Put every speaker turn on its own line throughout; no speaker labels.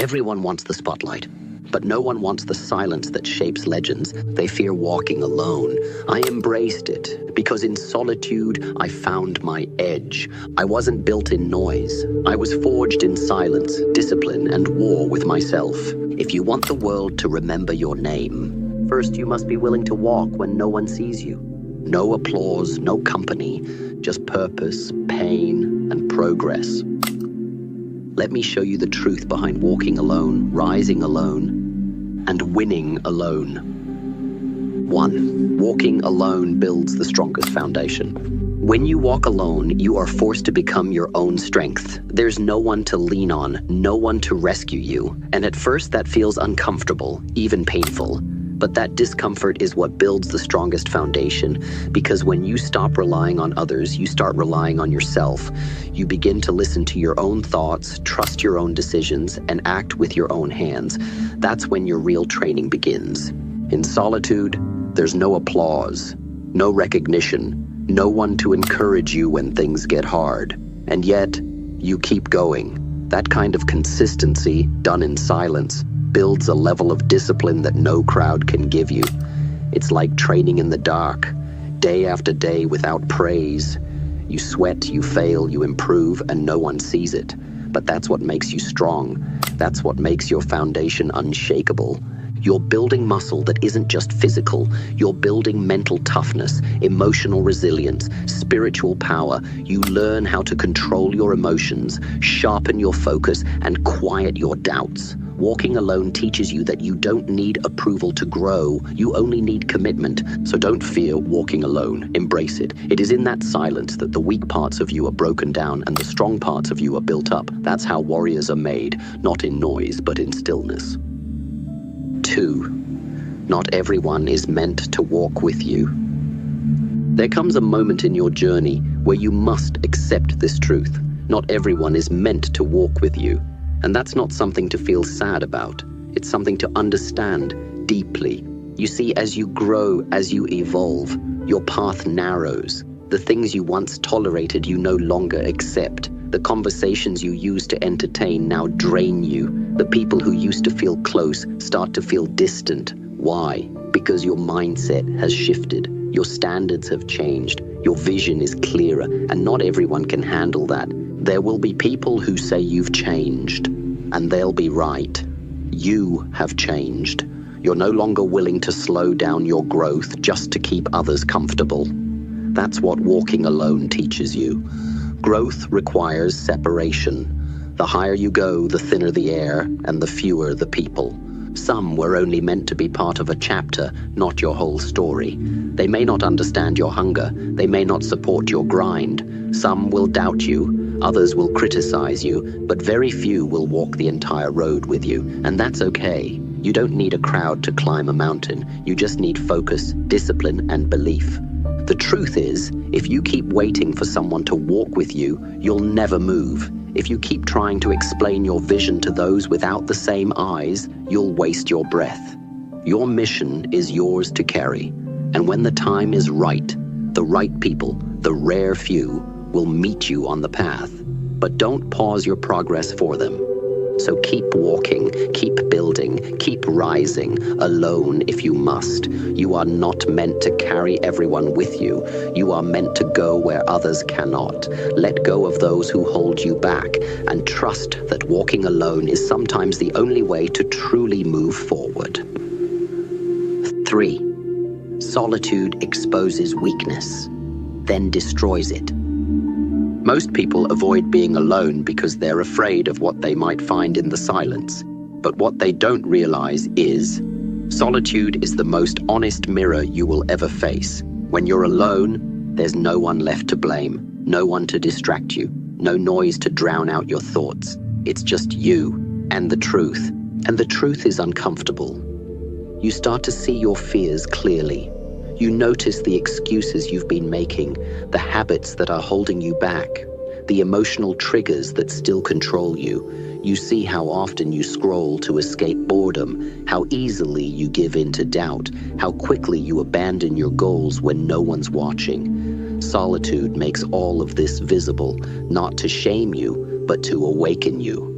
Everyone wants the spotlight, but no one wants the silence that shapes legends. They fear walking alone. I embraced it, because in solitude, I found my edge. I wasn't built in noise. I was forged in silence, discipline, and war with myself. If you want the world to remember your name, first you must be willing to walk when no one sees you. No applause, no company, just purpose, pain, and progress. Let me show you the truth behind walking alone, rising alone, and winning alone. 1. Walking alone builds the strongest foundation. When you walk alone, you are forced to become your own strength. There's no one to lean on, no one to rescue you. And at first that feels uncomfortable, even painful. But that discomfort is what builds the strongest foundation, because when you stop relying on others, you start relying on yourself. You begin to listen to your own thoughts, trust your own decisions, and act with your own hands. That's when your real training begins. In solitude, there's no applause, no recognition, no one to encourage you when things get hard. And yet, you keep going. That kind of consistency, done in silence, builds a level of discipline that no crowd can give you. It's like training in the dark, day after day without praise. You sweat, you fail, you improve, and no one sees it. But that's what makes you strong. That's what makes your foundation unshakable. You're building muscle that isn't just physical. You're building mental toughness, emotional resilience, spiritual power. You learn how to control your emotions, sharpen your focus, and quiet your doubts. Walking alone teaches you that you don't need approval to grow. You only need commitment. So don't fear walking alone. Embrace it. It is in that silence that the weak parts of you are broken down and the strong parts of you are built up. That's how warriors are made, not in noise, but in stillness. 2. Not everyone is meant to walk with you. There comes a moment in your journey where you must accept this truth. Not everyone is meant to walk with you. And that's not something to feel sad about. It's something to understand deeply. You see, as you grow, as you evolve, your path narrows. The things you once tolerated, you no longer accept. The conversations you used to entertain now drain you. The people who used to feel close start to feel distant. Why? Because your mindset has shifted. Your standards have changed. Your vision is clearer, and not everyone can handle that. There will be people who say you've changed, and they'll be right. You have changed. You're no longer willing to slow down your growth just to keep others comfortable. That's what walking alone teaches you. Growth requires separation. The higher you go, the thinner the air, and the fewer the people. Some were only meant to be part of a chapter, not your whole story. They may not understand your hunger. They may not support your grind. Some will doubt you. Others will criticize you, but very few will walk the entire road with you, and that's okay. You don't need a crowd to climb a mountain. You just need focus, discipline, and belief. The truth is, if you keep waiting for someone to walk with you, you'll never move. If you keep trying to explain your vision to those without the same eyes, you'll waste your breath. Your mission is yours to carry, and when the time is right, the right people, the rare few, will meet you on the path. But don't pause your progress for them. So keep walking, keep building, keep rising, alone if you must. You are not meant to carry everyone with you. You are meant to go where others cannot. Let go of those who hold you back, and trust that walking alone is sometimes the only way to truly move forward. 3. Solitude exposes weakness, then destroys it. Most people avoid being alone because they're afraid of what they might find in the silence. But what they don't realize is, solitude is the most honest mirror you will ever face. When you're alone, there's no one left to blame, no one to distract you, no noise to drown out your thoughts. It's just you and the truth. And the truth is uncomfortable. You start to see your fears clearly. You notice the excuses you've been making, the habits that are holding you back, the emotional triggers that still control you. You see how often you scroll to escape boredom, how easily you give in to doubt, how quickly you abandon your goals when no one's watching. Solitude makes all of this visible, not to shame you, but to awaken you.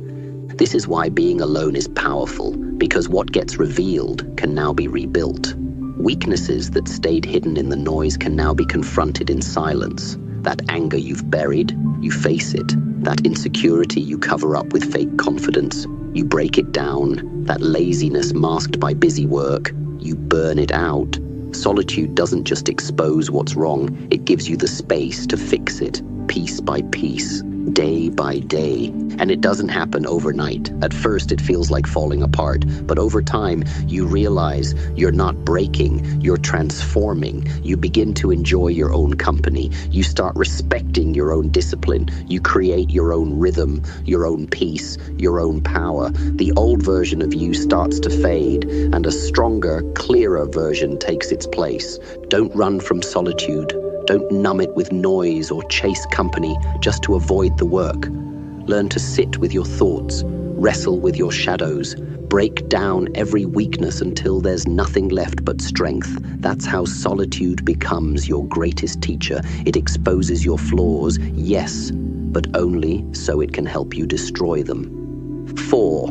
This is why being alone is powerful, because what gets revealed can now be rebuilt. Weaknesses that stayed hidden in the noise can now be confronted in silence. That anger you've buried, you face it. That insecurity you cover up with fake confidence, you break it down. That laziness masked by busy work, you burn it out. Solitude doesn't just expose what's wrong, it gives you the space to fix it, piece by piece, day by day. And it doesn't happen overnight. At first it feels like falling apart, but over time you realize you're not breaking, you're transforming. You begin to enjoy your own company. You start respecting your own discipline. You create your own rhythm, your own peace, your own power. The old version of you starts to fade, and a stronger, clearer version takes its place. Don't run from solitude. Don't numb it with noise or chase company just to avoid the work. Learn to sit with your thoughts, wrestle with your shadows, break down every weakness until there's nothing left but strength. That's how solitude becomes your greatest teacher. It exposes your flaws, yes, but only so it can help you destroy them. 4.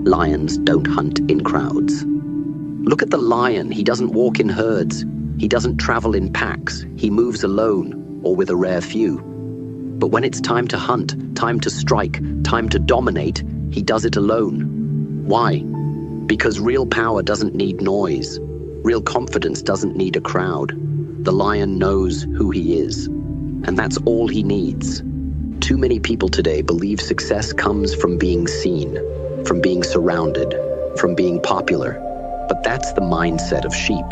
Lions don't hunt in crowds. Look at the lion. He doesn't walk in herds. He doesn't travel in packs. He moves alone, or with a rare few. But when it's time to hunt, time to strike, time to dominate, he does it alone. Why? Because real power doesn't need noise. Real confidence doesn't need a crowd. The lion knows who he is, and that's all he needs. Too many people today believe success comes from being seen, from being surrounded, from being popular. But that's the mindset of sheep.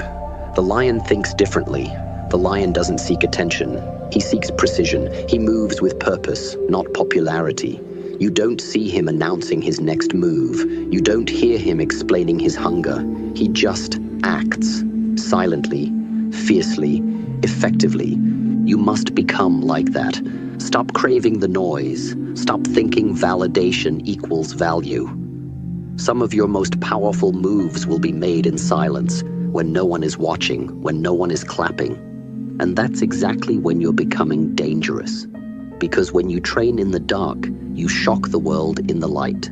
The lion thinks differently. The lion doesn't seek attention. He seeks precision. He moves with purpose, not popularity. You don't see him announcing his next move. You don't hear him explaining his hunger. He just acts, silently, fiercely, effectively. You must become like that. Stop craving the noise. Stop thinking validation equals value. Some of your most powerful moves will be made in silence, when no one is watching, when no one is clapping. And that's exactly when you're becoming dangerous. Because when you train in the dark, you shock the world in the light.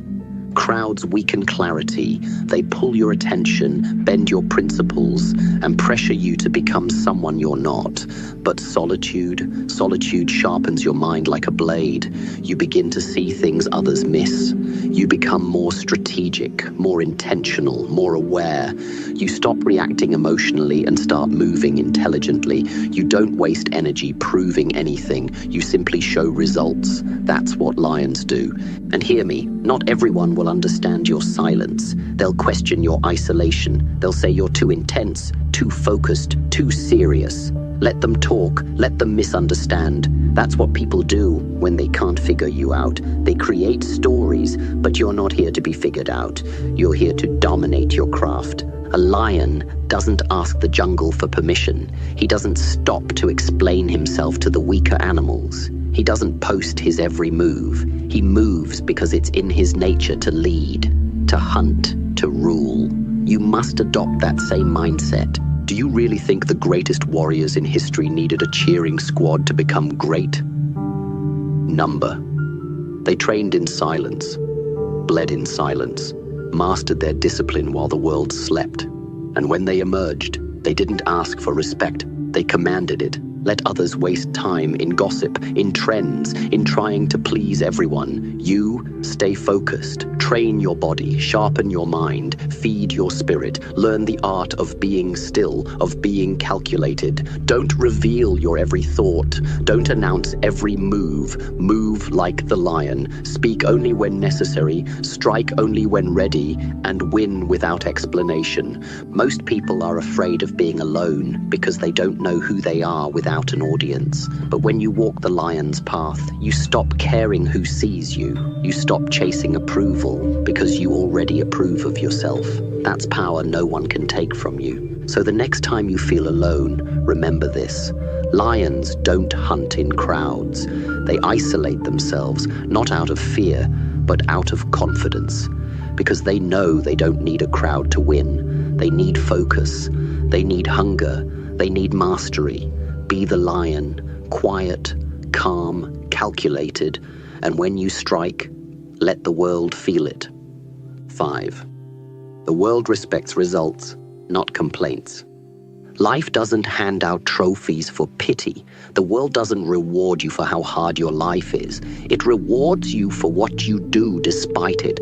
Crowds weaken clarity. They pull your attention, bend your principles, and pressure you to become someone you're not. But solitude sharpens your mind like a blade. You begin to see things others miss. You become more strategic, more intentional, more aware. You stop reacting emotionally and start moving intelligently. You don't waste energy proving anything. You simply show results. That's what lions do. And hear me, not everyone will understand your silence. They'll question your isolation. They'll say you're too intense, too focused, too serious. Let them talk, let them misunderstand. That's what people do when they can't figure you out. They create stories, but you're not here to be figured out. You're here to dominate your craft. A lion doesn't ask the jungle for permission. He doesn't stop to explain himself to the weaker animals. He doesn't post his every move. He moves because it's in his nature to lead, to hunt, to rule. You must adopt that same mindset. Do you really think the greatest warriors in history needed a cheering squad to become great? Number. They trained in silence, bled in silence, mastered their discipline while the world slept. And when they emerged, they didn't ask for respect, they commanded it. Let others waste time in gossip, in trends, in trying to please everyone. You stay focused, train your body, sharpen your mind, feed your spirit, learn the art of being still, of being calculated. Don't reveal your every thought. Don't announce every move. Move like the lion. Speak only when necessary, strike only when ready, and win without explanation. Most people are afraid of being alone because they don't know who they are without an audience. But when you walk the lion's path, you stop caring who sees you. You stop chasing approval because you already approve of yourself. That's power no one can take from you. So the next time you feel alone, remember this. Lions don't hunt in crowds. They isolate themselves, not out of fear, but out of confidence. Because they know they don't need a crowd to win. They need focus. They need hunger. They need mastery. Be the lion, quiet, calm, calculated, and when you strike, Let the world feel it. 5. The world respects results, not complaints. Life doesn't hand out trophies for pity. The world doesn't reward you for how hard your life is. It rewards you for what you do despite it.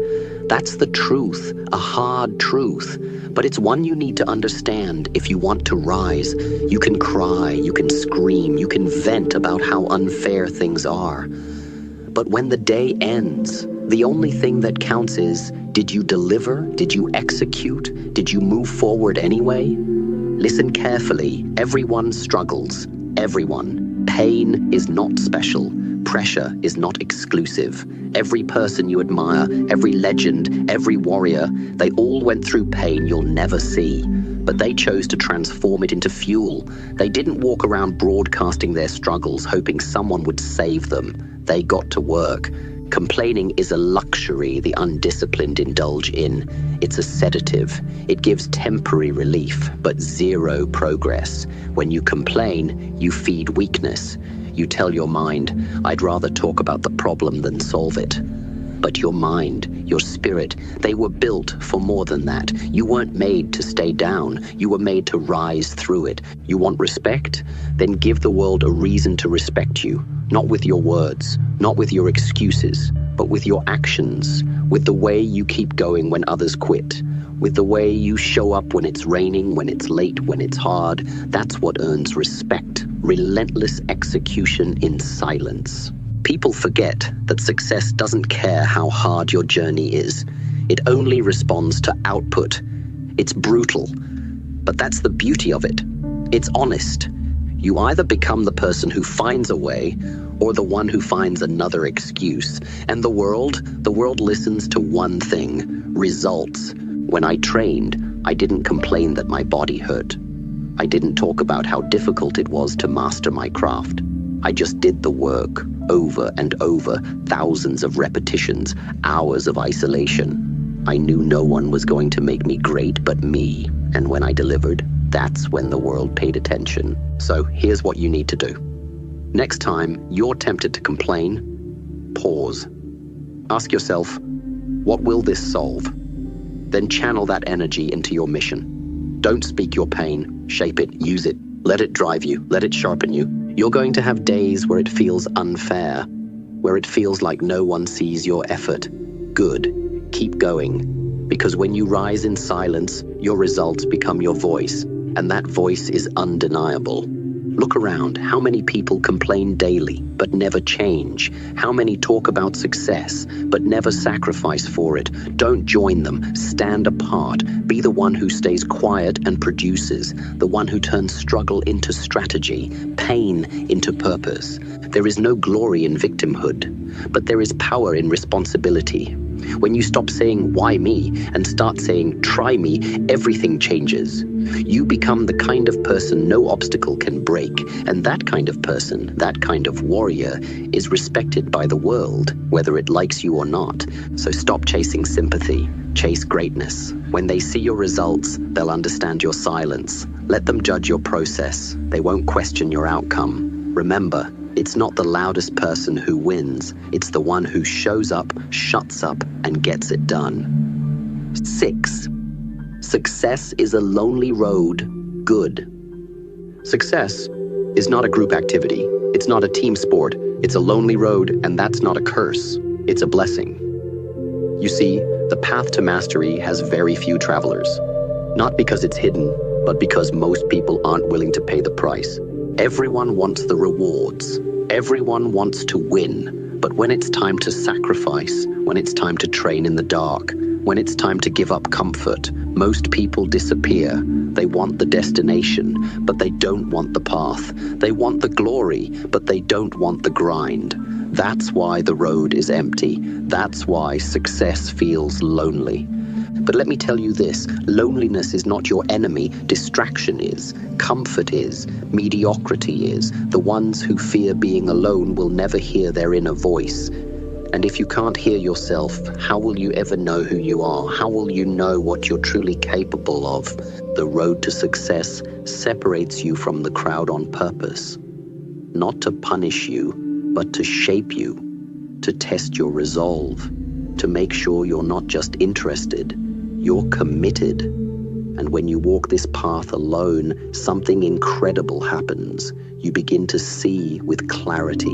That's the truth, a hard truth. But it's one you need to understand if you want to rise. You can cry, you can scream, you can vent about how unfair things are. But when the day ends, the only thing that counts is, did you deliver? Did you execute? Did you move forward anyway? Listen carefully. Everyone struggles. Everyone. Pain is not special. Pressure is not exclusive. Every person you admire, every legend, every warrior, they all went through pain you'll never see. But they chose to transform it into fuel. They didn't walk around broadcasting their struggles, hoping someone would save them. They got to work. Complaining is a luxury the undisciplined indulge in. It's a sedative. It gives temporary relief, but zero progress. When you complain, you feed weakness. You tell your mind, I'd rather talk about the problem than solve it. But your mind, your spirit, they were built for more than that. You weren't made to stay down. You were made to rise through it. You want respect? Then give the world a reason to respect you. Not with your words, not with your excuses, but with your actions, with the way you keep going when others quit, with the way you show up when it's raining, when it's late, when it's hard. That's what earns respect. Relentless execution in silence. People forget that success doesn't care how hard your journey is. It only responds to output. It's brutal, but that's the beauty of it. It's honest. You either become the person who finds a way or the one who finds another excuse. And the world listens to one thing: results. When I trained, I didn't complain that my body hurt. I didn't talk about how difficult it was to master my craft. I just did the work over and over, thousands of repetitions, hours of isolation. I knew no one was going to make me great but me. And when I delivered, that's when the world paid attention. So here's what you need to do. Next time you're tempted to complain, pause. Ask yourself, what will this solve? Then channel that energy into your mission. Don't speak your pain, shape it, use it. Let it drive you, let it sharpen you. You're going to have days where it feels unfair, where it feels like no one sees your effort. Good, keep going. Because when you rise in silence, your results become your voice, and that voice is undeniable. Look around. How many people complain daily, but never change? How many talk about success, but never sacrifice for it? Don't join them. Stand apart. Be the one who stays quiet and produces, the one who turns struggle into strategy, pain into purpose. There is no glory in victimhood, but there is power in responsibility. When you stop saying, why me, and start saying, try me, everything changes. You become the kind of person no obstacle can break, and that kind of person, that kind of warrior, is respected by the world, whether it likes you or not. So stop chasing sympathy, chase greatness. When they see your results, they'll understand your silence. Let them judge your process. They won't question your outcome. Remember, it's not the loudest person who wins. It's the one who shows up, shuts up, and gets it done. 6. Success is a lonely road. Good. Success is not a group activity. It's not a team sport. It's a lonely road, and that's not a curse. It's a blessing. You see, the path to mastery has very few travelers. Not because it's hidden, but because most people aren't willing to pay the price. Everyone wants the rewards. Everyone wants to win. But when it's time to sacrifice, when it's time to train in the dark, when it's time to give up comfort, most people disappear. They want the destination, but they don't want the path. They want the glory, but they don't want the grind. That's why the road is empty. That's why success feels lonely. But let me tell you this, loneliness is not your enemy, distraction is, comfort is, mediocrity is. The ones who fear being alone will never hear their inner voice. And if you can't hear yourself, how will you ever know who you are? How will you know what you're truly capable of? The road to success separates you from the crowd on purpose. Not to punish you, but to shape you, to test your resolve. to make sure you're not just interested, you're committed. And when you walk this path alone, something incredible happens. You begin to see with clarity.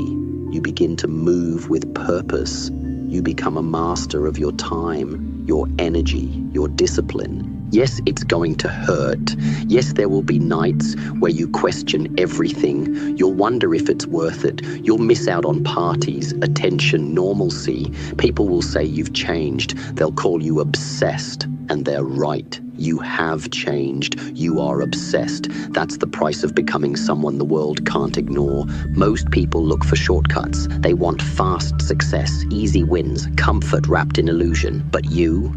You begin to move with purpose. You become a master of your time, your energy, your discipline. Yes, it's going to hurt. Yes, there will be nights where you question everything. You'll wonder if it's worth it. You'll miss out on parties, attention, normalcy. People will say you've changed. They'll call you obsessed. And they're right. You have changed. You are obsessed. That's the price of becoming someone the world can't ignore. Most people look for shortcuts. They want fast success, easy wins, comfort wrapped in illusion. But you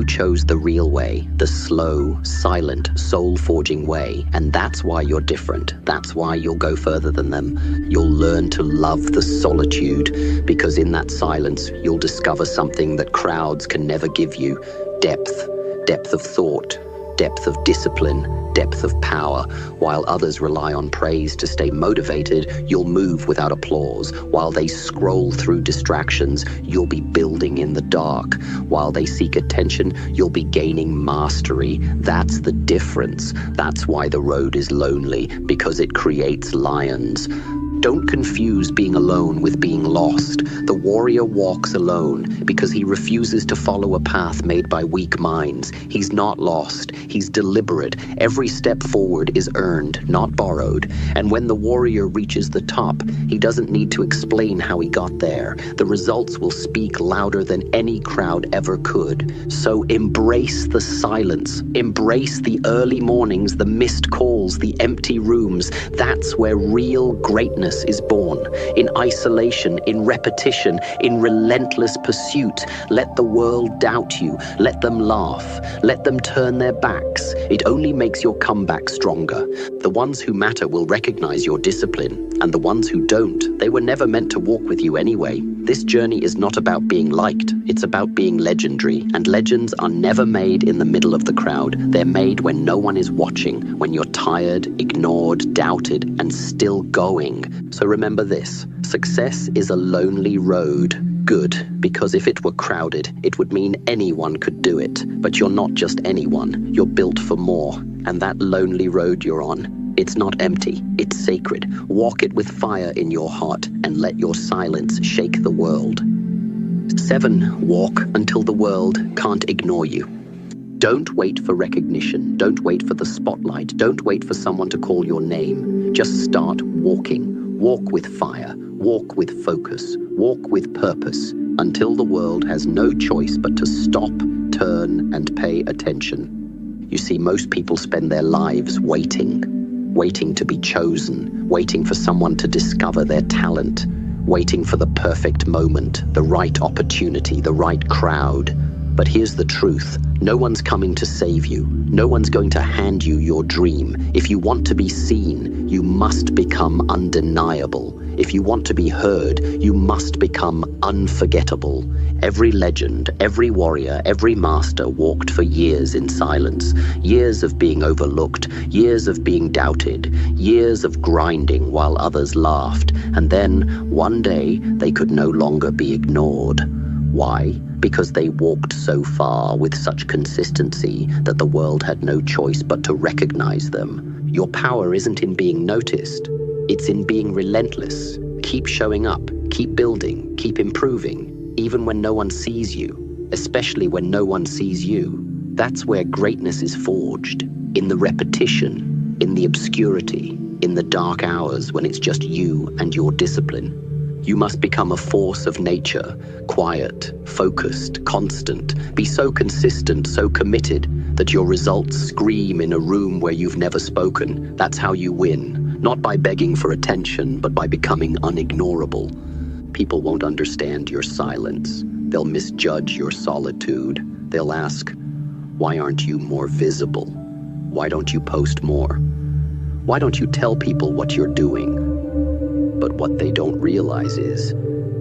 chose the real way, the slow, silent, soul-forging way. And that's why you're different. That's why you'll go further than them. You'll learn to love the solitude, because in that silence, you'll discover something that crowds can never give you. Depth of thought, depth of discipline, depth of power. While others rely on praise to stay motivated, you'll move without applause. While they scroll through distractions, you'll be building in the dark. While they seek attention, you'll be gaining mastery. That's the difference. That's why the road is lonely, because it creates lions. Don't confuse being alone with being lost. The warrior walks alone because he refuses to follow a path made by weak minds. He's not lost. He's deliberate. Every step forward is earned, not borrowed. And when the warrior reaches the top, he doesn't need to explain how he got there. The results will speak louder than any crowd ever could. So embrace the silence. Embrace the early mornings, the missed calls, the empty rooms. That's where real greatness is born. In isolation, in repetition, in relentless pursuit. Let the world doubt you. Let them laugh. Let them turn their backs. It only makes your comeback stronger. The ones who matter will recognize your discipline, and the ones who don't, they were never meant to walk with you anyway. This journey is not about being liked. It's about being legendary, and legends are never made in the middle of the crowd. They're made when no one is watching, when you're tired, ignored, doubted, and still going. So remember this, success is a lonely road. Good, because if it were crowded, it would mean anyone could do it. But you're not just anyone, you're built for more. And that lonely road you're on, it's not empty, it's sacred. Walk it with fire in your heart and let your silence shake the world. 7, walk until the world can't ignore you. Don't wait for recognition. Don't wait for the spotlight. Don't wait for someone to call your name. Just start walking. Walk with fire. Walk with focus. Walk with purpose until the world has no choice but to stop, turn, and pay attention. You see, most people spend their lives waiting to be chosen, waiting for someone to discover their talent, waiting for the perfect moment, the right opportunity, the right crowd. But here's the truth. No one's coming to save you. No one's going to hand you your dream. If you want to be seen, you must become undeniable. If you want to be heard, you must become unforgettable. Every legend, every warrior, every master walked for years in silence. Years of being overlooked, years of being doubted, years of grinding while others laughed. And then, one day, they could no longer be ignored. Why? Because they walked so far with such consistency that the world had no choice but to recognize them. Your power isn't in being noticed. It's in being relentless. Keep showing up, keep building, keep improving, even when no one sees you, especially when no one sees you. That's where greatness is forged, in the repetition, in the obscurity, in the dark hours when it's just you and your discipline. You must become a force of nature, quiet, focused, constant. Be so consistent, so committed, that your results scream in a room where you've never spoken. That's how you win, not by begging for attention, but by becoming unignorable. People won't understand your silence. They'll misjudge your solitude. They'll ask, why aren't you more visible? Why don't you post more? Why don't you tell people what you're doing? But what they don't realize is,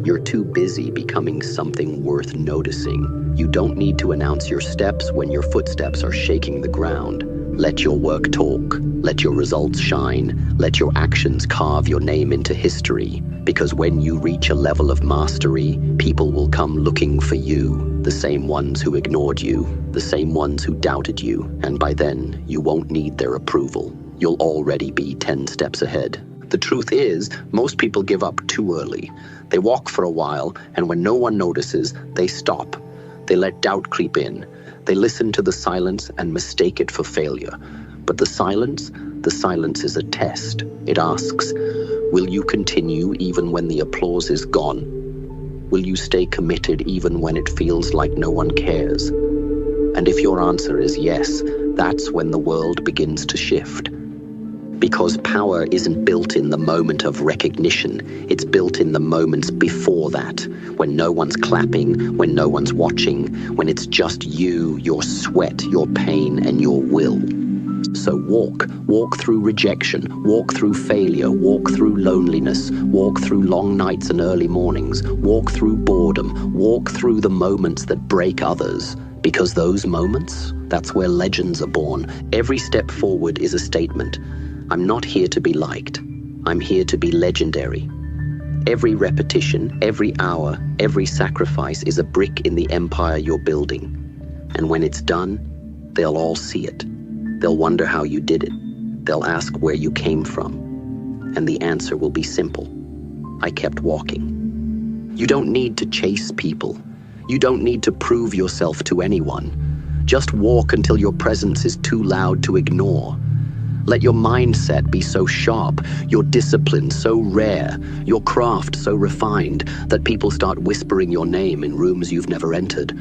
you're too busy becoming something worth noticing. You don't need to announce your steps when your footsteps are shaking the ground. Let your work talk. Let your results shine. Let your actions carve your name into history. Because when you reach a level of mastery, people will come looking for you. The same ones who ignored you. The same ones who doubted you. And by then, you won't need their approval. You'll already be 10 steps ahead. The truth is, most people give up too early. They walk for a while, and when no one notices, they stop. They let doubt creep in. They listen to the silence and mistake it for failure. But the silence is a test. It asks, will you continue even when the applause is gone? Will you stay committed even when it feels like no one cares? And if your answer is yes, that's when the world begins to shift. Because power isn't built in the moment of recognition, it's built in the moments before that, when no one's clapping, when no one's watching, when it's just you, your sweat, your pain, and your will. So walk through rejection, walk through failure, walk through loneliness, walk through long nights and early mornings, walk through boredom, walk through the moments that break others. Because those moments, that's where legends are born. Every step forward is a statement. I'm not here to be liked. I'm here to be legendary. Every repetition, every hour, every sacrifice is a brick in the empire you're building. And when it's done, they'll all see it. They'll wonder how you did it. They'll ask where you came from. And the answer will be simple. I kept walking. You don't need to chase people. You don't need to prove yourself to anyone. Just walk until your presence is too loud to ignore. Let your mindset be so sharp, your discipline so rare, your craft so refined that people start whispering your name in rooms you've never entered.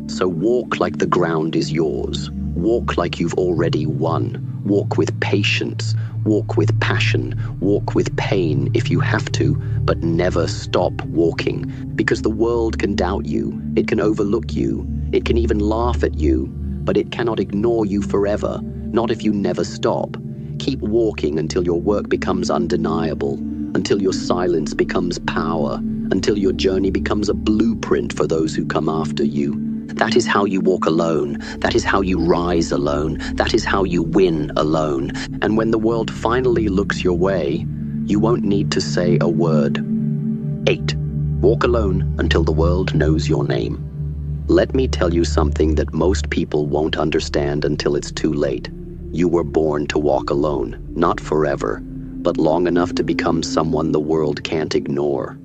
So walk like the ground is yours. Walk like you've already won. Walk with patience. Walk with passion. Walk with pain if you have to, but never stop walking. Because the world can doubt you. It can overlook you. It can even laugh at you. But it cannot ignore you forever. Not if you never stop. Keep walking until your work becomes undeniable, until your silence becomes power, until your journey becomes a blueprint for those who come after you. That is how you walk alone. That is how you rise alone. That is how you win alone. And when the world finally looks your way, you won't need to say a word. 8. Walk alone until the world knows your name. Let me tell you something that most people won't understand until it's too late. You were born to walk alone, not forever, but long enough to become someone the world can't ignore.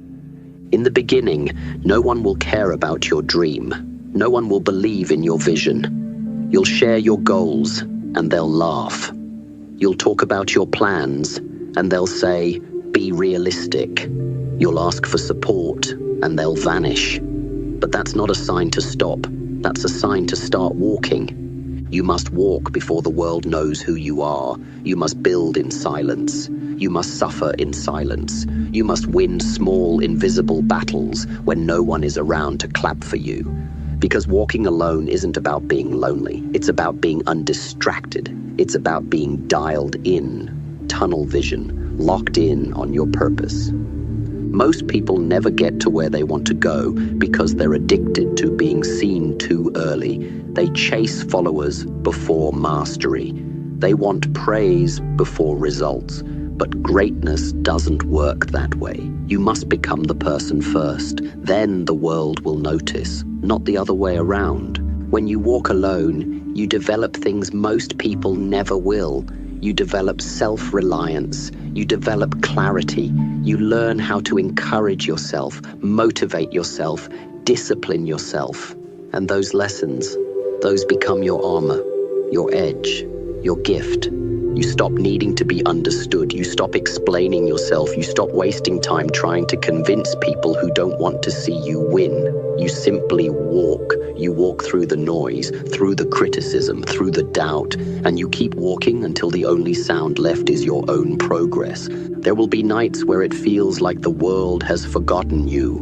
In the beginning, no one will care about your dream. No one will believe in your vision. You'll share your goals, and they'll laugh. You'll talk about your plans, and they'll say, be realistic. You'll ask for support, and they'll vanish. But that's not a sign to stop. That's a sign to start walking. You must walk before the world knows who you are. You must build in silence. You must suffer in silence. You must win small, invisible battles when no one is around to clap for you. Because walking alone isn't about being lonely. It's about being undistracted. It's about being dialed in, tunnel vision, locked in on your purpose. Most people never get to where they want to go because they're addicted to being seen too early. They chase followers before mastery. They want praise before results. But greatness doesn't work that way. You must become the person first. Then the world will notice, not the other way around. When you walk alone, you develop things most people never will. You develop self-reliance. You develop clarity. You learn how to encourage yourself, motivate yourself, discipline yourself. And those lessons, those become your armor, your edge, your gift. You stop needing to be understood. You stop explaining yourself. You stop wasting time trying to convince people who don't want to see you win. You simply walk. You walk through the noise, through the criticism, through the doubt, and you keep walking until the only sound left is your own progress. There will be nights where it feels like the world has forgotten you,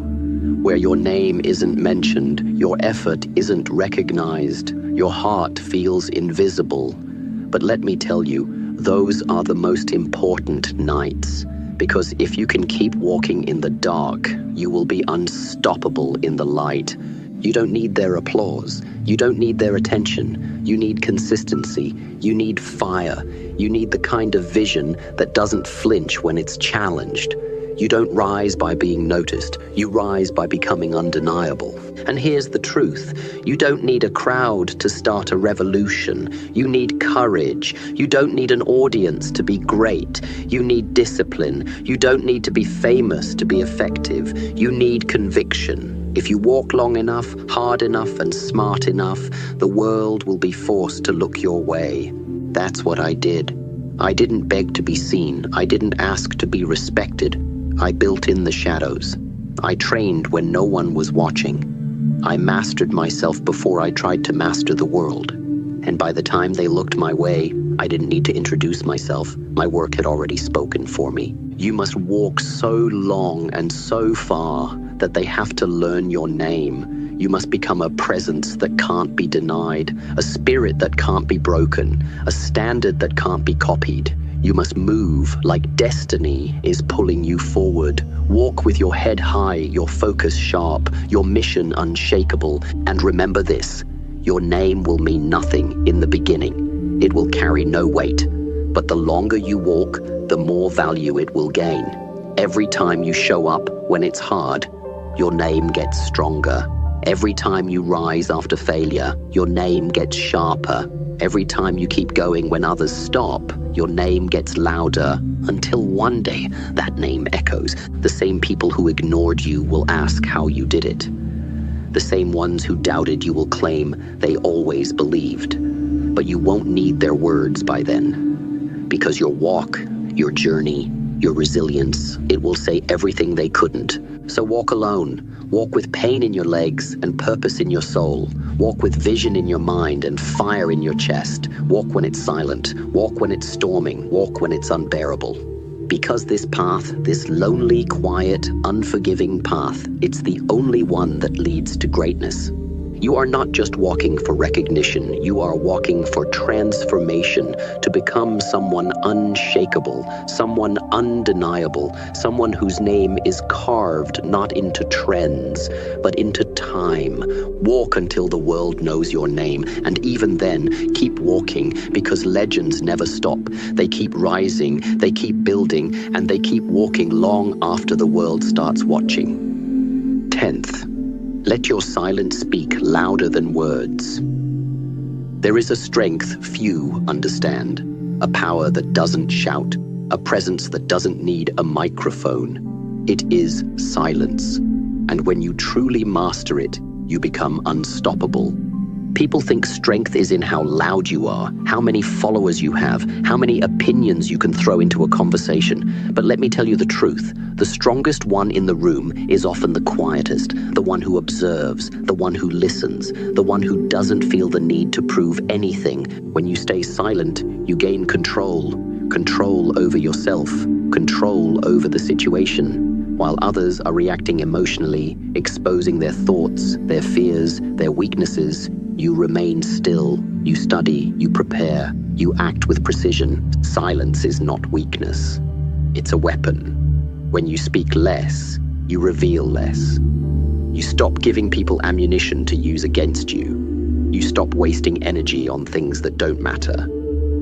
where your name isn't mentioned, your effort isn't recognized, your heart feels invisible. But let me tell you, those are the most important nights. Because if you can keep walking in the dark, you will be unstoppable in the light. You don't need their applause. You don't need their attention. You need consistency. You need fire. You need the kind of vision that doesn't flinch when it's challenged. You don't rise by being noticed. You rise by becoming undeniable. And here's the truth. You don't need a crowd to start a revolution. You need courage. You don't need an audience to be great. You need discipline. You don't need to be famous to be effective. You need conviction. If you walk long enough, hard enough, and smart enough, the world will be forced to look your way. That's what I did. I didn't beg to be seen. I didn't ask to be respected. I built in the shadows. I trained when no one was watching. I mastered myself before I tried to master the world. And by the time they looked my way, I didn't need to introduce myself. My work had already spoken for me. You must walk so long and so far that they have to learn your name. You must become a presence that can't be denied, a spirit that can't be broken, a standard that can't be copied. You must move like destiny is pulling you forward. Walk with your head high, your focus sharp, your mission unshakable. And remember this, your name will mean nothing in the beginning. It will carry no weight. But the longer you walk, the more value it will gain. Every time you show up when it's hard, your name gets stronger. Every time you rise after failure, your name gets sharper. Every time you keep going when others stop, your name gets louder, until one day that name echoes. The same people who ignored you will ask how you did it. The same ones who doubted you will claim they always believed. But you won't need their words by then. Because your walk, your journey, your resilience, it will say everything they couldn't. So walk alone. Walk with pain in your legs and purpose in your soul. Walk with vision in your mind and fire in your chest. Walk when it's silent. Walk when it's storming. Walk when it's unbearable. Because this path, this lonely, quiet, unforgiving path, it's the only one that leads to greatness. You are not just walking for recognition, you are walking for transformation, to become someone unshakable, someone undeniable, someone whose name is carved not into trends, but into time. Walk until the world knows your name, and even then, keep walking, because legends never stop. They keep rising, they keep building, and they keep walking long after the world starts watching. 10th. Let your silence speak louder than words. There is a strength few understand, a power that doesn't shout, a presence that doesn't need a microphone. It is silence. And when you truly master it, you become unstoppable. People think strength is in how loud you are, how many followers you have, how many opinions you can throw into a conversation. But let me tell you the truth. The strongest one in the room is often the quietest, the one who observes, the one who listens, the one who doesn't feel the need to prove anything. When you stay silent, you gain control. Control over yourself, control over the situation. While others are reacting emotionally, exposing their thoughts, their fears, their weaknesses, you remain still, you study, you prepare, you act with precision. Silence is not weakness. It's a weapon. When you speak less, you reveal less. You stop giving people ammunition to use against you. You stop wasting energy on things that don't matter.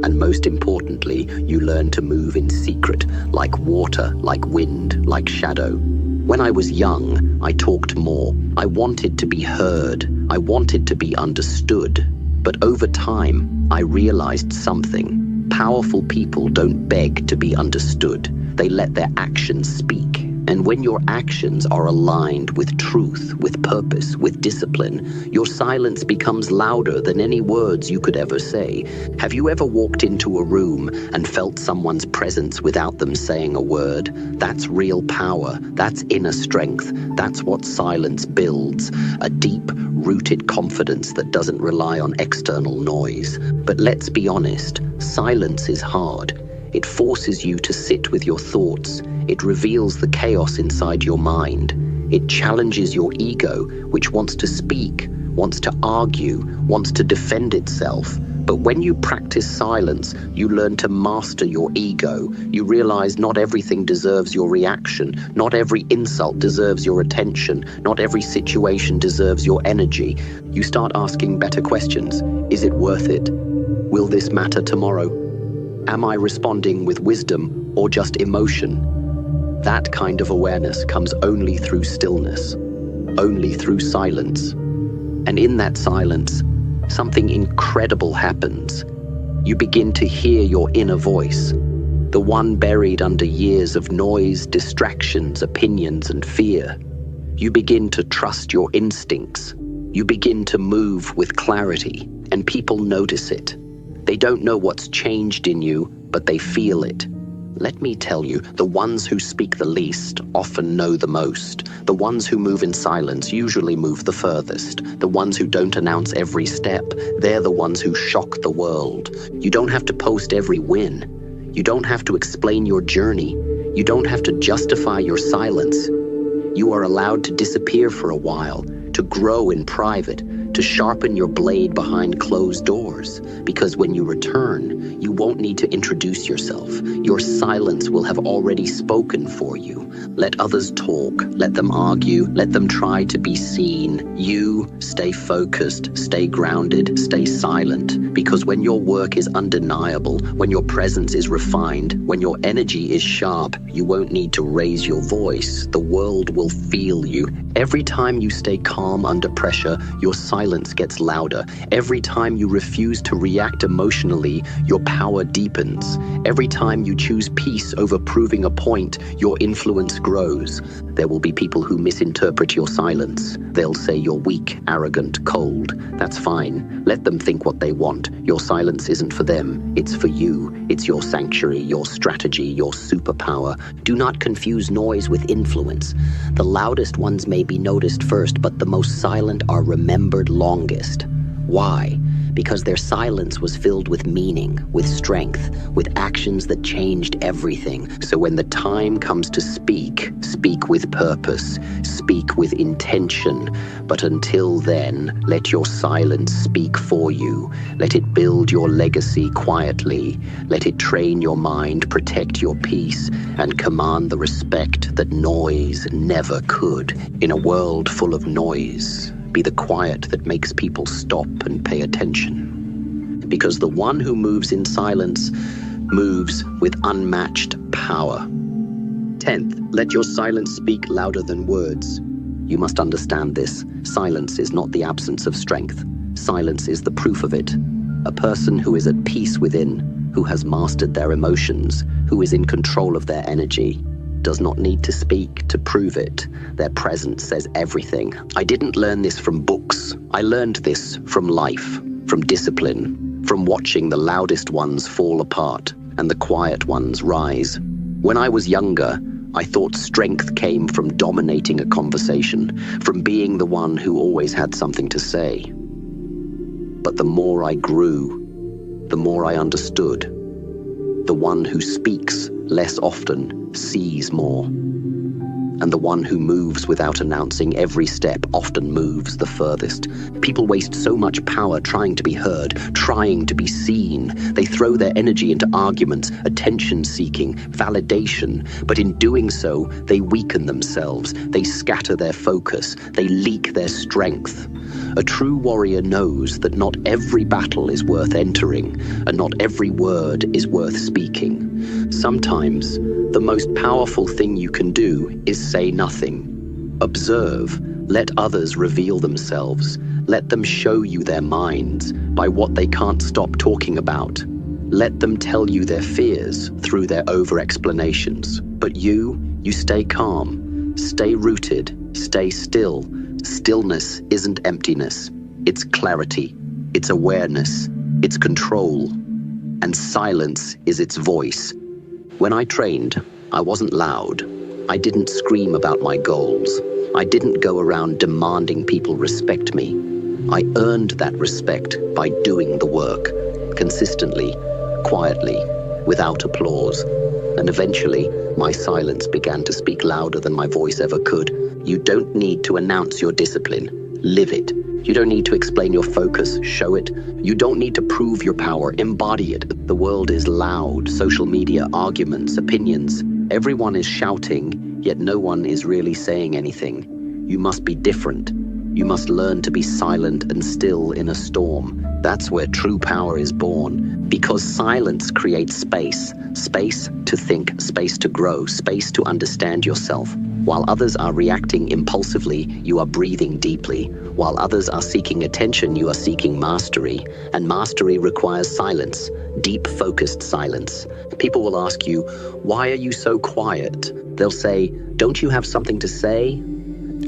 And most importantly, you learn to move in secret, like water, like wind, like shadow. When I was young, I talked more. I wanted to be heard. I wanted to be understood. But over time, I realized something. Powerful people don't beg to be understood. They let their actions speak. And when your actions are aligned with truth, with purpose, with discipline, your silence becomes louder than any words you could ever say. Have you ever walked into a room and felt someone's presence without them saying a word? That's real power. That's inner strength. That's what silence builds. A deep-rooted confidence that doesn't rely on external noise. But let's be honest, silence is hard. It forces you to sit with your thoughts. It reveals the chaos inside your mind. It challenges your ego, which wants to speak, wants to argue, wants to defend itself. But when you practice silence, you learn to master your ego. You realize not everything deserves your reaction. Not every insult deserves your attention. Not every situation deserves your energy. You start asking better questions. Is it worth it? Will this matter tomorrow? Am I responding with wisdom or just emotion? That kind of awareness comes only through stillness, only through silence. And in that silence, something incredible happens. You begin to hear your inner voice, the one buried under years of noise, distractions, opinions, and fear. You begin to trust your instincts. You begin to move with clarity, and people notice it. They don't know what's changed in you, but they feel it. Let me tell you, the ones who speak the least often know the most. The ones who move in silence usually move the furthest. The ones who don't announce every step, they're the ones who shock the world. You don't have to post every win. You don't have to explain your journey. You don't have to justify your silence. You are allowed to disappear for a while, to grow in private, to sharpen your blade behind closed doors. Because when you return, you won't need to introduce yourself. Your silence will have already spoken for you. Let others talk, let them argue, let them try to be seen. You stay focused, stay grounded, stay silent. Because when your work is undeniable, when your presence is refined, when your energy is sharp, you won't need to raise your voice. The world will feel you. Every time you stay calm under pressure, your silence gets louder. Every time you refuse to react emotionally, your power deepens. Every time you choose peace over proving a point, your influence grows. There will be people who misinterpret your silence. They'll say you're weak, arrogant, cold. That's fine. Let them think what they want. Your silence isn't for them. It's for you. It's your sanctuary, your strategy, your superpower. Do not confuse noise with influence. The loudest ones may be noticed first, but the most silent are remembered longest. Why? Because their silence was filled with meaning, with strength, with actions that changed everything. So when the time comes to speak, speak with purpose, speak with intention. But until then, let your silence speak for you. Let it build your legacy quietly. Let it train your mind, protect your peace, and command the respect that noise never could. In a world full of noise, be the quiet that makes people stop and pay attention. Because the one who moves in silence moves with unmatched power. 10th, let your silence speak louder than words. You must understand this. Silence is not the absence of strength. Silence is the proof of it. A person who is at peace within, who has mastered their emotions, who is in control of their energy, does not need to speak to prove it. Their presence says everything. I didn't learn this from books. I learned this from life, from discipline, from watching the loudest ones fall apart and the quiet ones rise. When I was younger, I thought strength came from dominating a conversation, from being the one who always had something to say. But the more I grew, the more I understood. The one who speaks less often sees more. And the one who moves without announcing every step often moves the furthest. People waste so much power trying to be heard, trying to be seen. They throw their energy into arguments, attention-seeking, validation. But in doing so, they weaken themselves. They scatter their focus. They leak their strength. A true warrior knows that not every battle is worth entering, and not every word is worth speaking. Sometimes, the most powerful thing you can do is say nothing. Observe. Let others reveal themselves. Let them show you their minds by what they can't stop talking about. Let them tell you their fears through their over-explanations. But you stay calm. Stay rooted. Stay still. Stillness isn't emptiness. It's clarity. It's awareness. It's control. And silence is its voice. When I trained, I wasn't loud. I didn't scream about my goals. I didn't go around demanding people respect me. I earned that respect by doing the work, consistently, quietly, without applause. And eventually, my silence began to speak louder than my voice ever could. You don't need to announce your discipline. Live it. You don't need to explain your focus, show it. You don't need to prove your power, embody it. The world is loud, social media, arguments, opinions. Everyone is shouting, yet no one is really saying anything. You must be different. You must learn to be silent and still in a storm. That's where true power is born. Because silence creates space. Space to think, space to grow, space to understand yourself. While others are reacting impulsively, you are breathing deeply. While others are seeking attention, you are seeking mastery. And mastery requires silence, deep, focused silence. People will ask you, why are you so quiet? They'll say, don't you have something to say?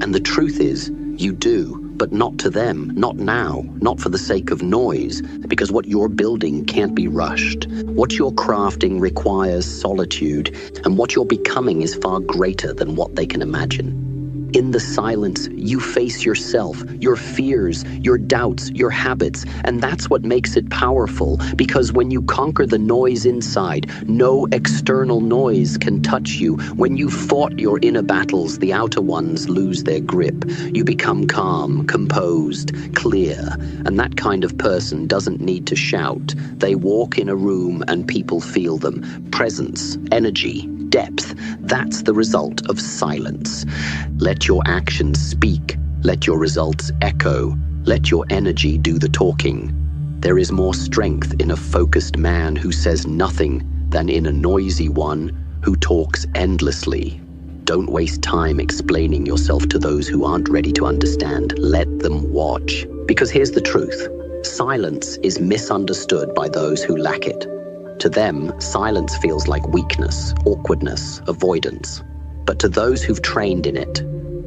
And the truth is, you do, but not to them, not now, not for the sake of noise, because what you're building can't be rushed. What you're crafting requires solitude, and what you're becoming is far greater than what they can imagine. In the silence, you face yourself, your fears, your doubts, your habits, and that's what makes it powerful, because when you conquer the noise inside, no external noise can touch you. When you've fought your inner battles, the outer ones lose their grip. You become calm, composed, clear, and that kind of person doesn't need to shout. They walk in a room and people feel them. Presence, energy, depth, that's the result of silence. Let your actions speak. Let your results echo. Let your energy do the talking. There is more strength in a focused man who says nothing than in a noisy one who talks endlessly. Don't waste time explaining yourself to those who aren't ready to understand. Let them watch. Because here's the truth. Silence is misunderstood by those who lack it. To them, silence feels like weakness, awkwardness, avoidance. But to those who've trained in it,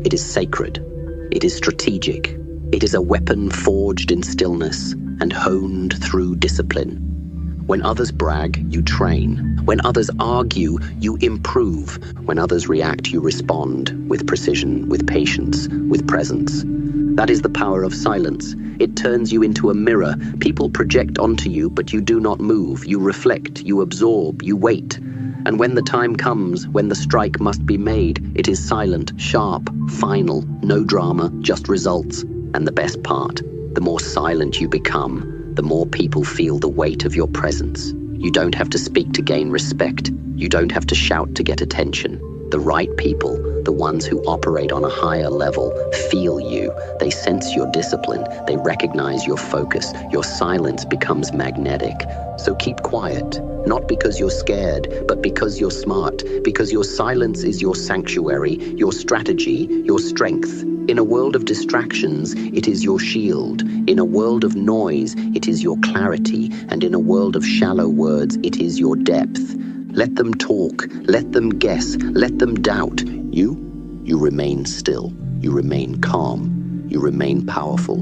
it is sacred. It is strategic. It is a weapon forged in stillness and honed through discipline. When others brag, you train. When others argue, you improve. When others react, you respond with precision, with patience, with presence. That is the power of silence. It turns you into a mirror. People project onto you, but you do not move. You reflect, you absorb, you wait. And when the time comes, when the strike must be made, it is silent, sharp, final, no drama, just results. And the best part, the more silent you become, the more people feel the weight of your presence. You don't have to speak to gain respect. You don't have to shout to get attention. The right people, the ones who operate on a higher level, feel you. They sense your discipline. They recognize your focus. Your silence becomes magnetic. So keep quiet, not because you're scared, but because you're smart, because your silence is your sanctuary, your strategy, your strength. In a world of distractions, it is your shield. In a world of noise, it is your clarity. And in a world of shallow words, it is your depth. Let them talk, let them guess, let them doubt. You remain still, you remain calm, you remain powerful.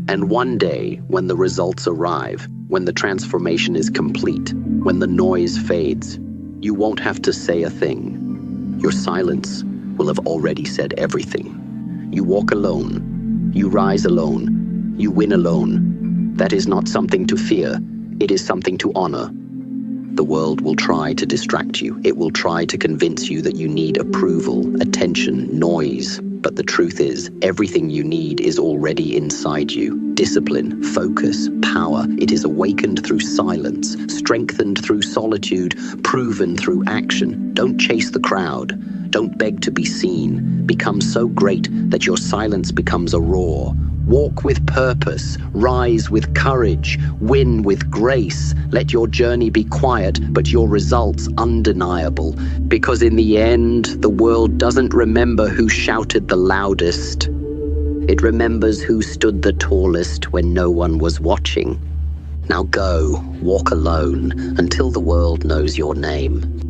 And one day, when the results arrive, when the transformation is complete, when the noise fades, you won't have to say a thing. Your silence will have already said everything. You walk alone, you rise alone, you win alone. That is not something to fear, it is something to honor. The world will try to distract you. It will try to convince you that you need approval, attention, noise. But the truth is, everything you need is already inside you. Discipline, focus, power. It is awakened through silence, strengthened through solitude, proven through action. Don't chase the crowd. Don't beg to be seen. Become so great that your silence becomes a roar. Walk with purpose, rise with courage, win with grace. Let your journey be quiet, but your results undeniable. Because in the end, the world doesn't remember who shouted the loudest. It remembers who stood the tallest when no one was watching. Now go, walk alone, until the world knows your name.